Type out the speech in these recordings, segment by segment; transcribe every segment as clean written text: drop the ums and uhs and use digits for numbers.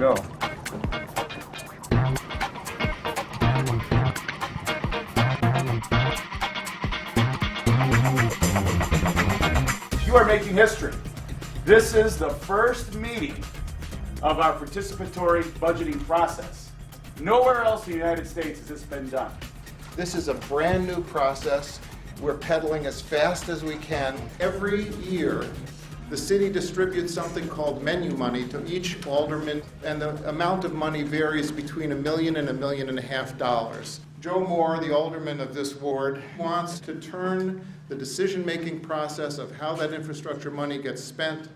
go. You are making history. This is the first meeting of our participatory budgeting process. Nowhere else in the United States has this been done. This is a brand new process. We're pedaling as fast as we can. Every year, the city distributes something called menu money to each alderman, and the amount of money varies between $1 million and $1.5 million. Joe Moore, the alderman of this ward, wants to turn the decision-making process of how that infrastructure money gets spent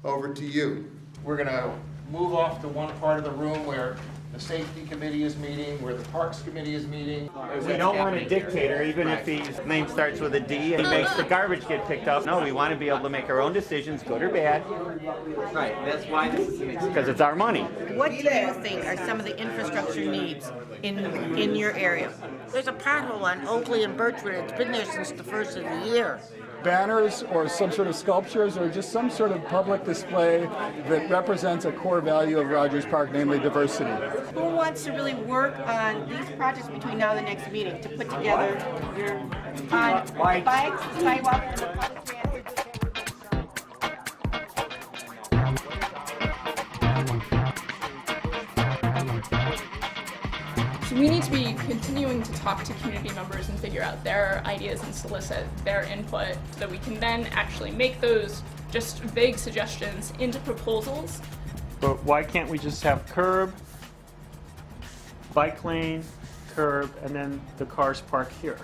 over to you. We're going to move off to one part of the room where the safety committee is meeting, where the parks committee is meeting. We don't want a dictator, even if his name starts with a D and he makes the garbage get picked up. No, we want to be able to make our own decisions, good or bad. Right, that's why this is an Because it's our money. What do you think are some of the infrastructure needs in your area? There's a pothole on Oakley and Birchwood. It's been there since the first of the year. Banners or some sort of sculptures or just some sort of public display that represents a core value of Rogers Park, namely diversity. Who wants to really work on these projects between now and the next meeting to put together your on bikes, sidewalks, and public transit? So we need to be continuing to talk to community members and figure out their ideas and solicit their input so that we can then actually make those just vague suggestions into proposals. But why can't we just have curb, bike lane, curb, and then the cars park here?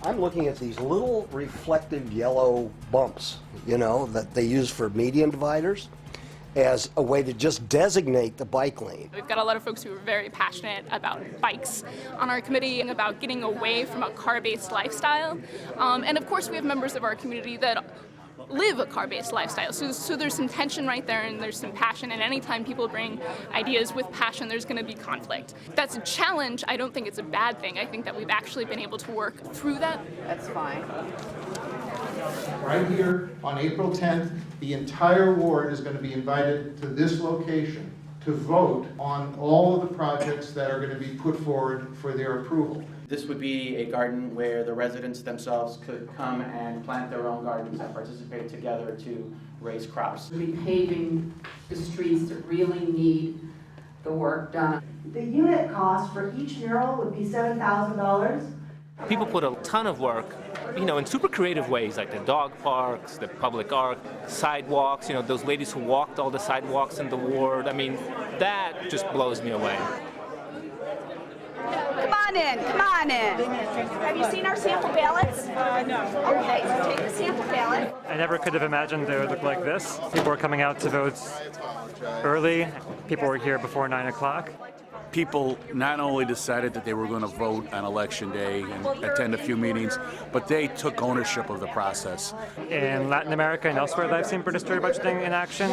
I'm looking at these little reflective yellow bumps, you know, that they use for median dividers as a way to just designate the bike lane. We've got a lot of folks who are very passionate about bikes on our committee and about getting away from a car-based lifestyle. And of course we have members of our community that live a car-based lifestyle. So there's some tension right there and there's some passion, and anytime people bring ideas with passion, there's going to be conflict. That's a challenge. I don't think it's a bad thing. I think that we've actually been able to work through that. That's fine. Right here on April 10th, the entire ward is going to be invited to this location to vote on all of the projects that are going to be put forward for their approval. This would be a garden where the residents themselves could come and plant their own gardens and participate together to raise crops. Repaving the streets that really need the work done. The unit cost for each mural would be $7,000. People put a ton of work, you know, in super creative ways, like the dog parks, the public art, sidewalks, you know, those ladies who walked all the sidewalks in the ward. I mean, that just blows me away. Come on in, come on in. Have you seen our sample ballots? No. Okay, so take the sample ballot. I never could have imagined they would look like this. People were coming out to vote early. People were here before 9 o'clock. People not only decided that they were going to vote on election day and attend a few meetings, but they took ownership of the process. In Latin America and elsewhere that I've seen participatory budgeting in action,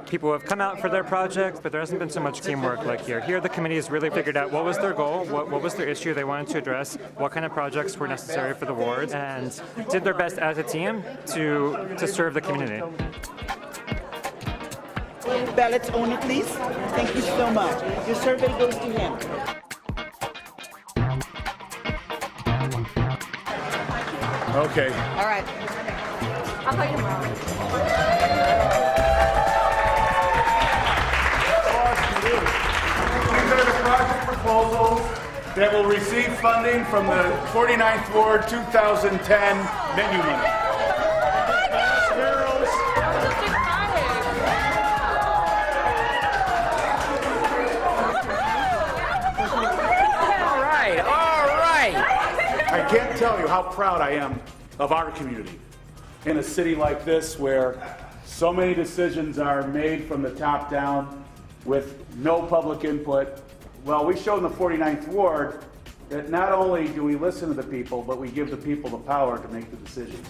people have come out for their projects, but there hasn't been so much teamwork like here. Here the committee has really figured out what was their goal, what was their issue they wanted to address, what kind of projects were necessary for the ward, and did their best as a team to serve the community. Ballots only, please. Thank you so much. Your survey goes to him. Okay. All right. I'll call you tomorrow. These are the project proposals that will receive funding from the 49th Ward 2010 menu money. I can't tell you how proud I am of our community in a city like this where so many decisions are made from the top down with no public input. Well, we showed in the 49th Ward that not only do we listen to the people, but we give the people the power to make the decisions.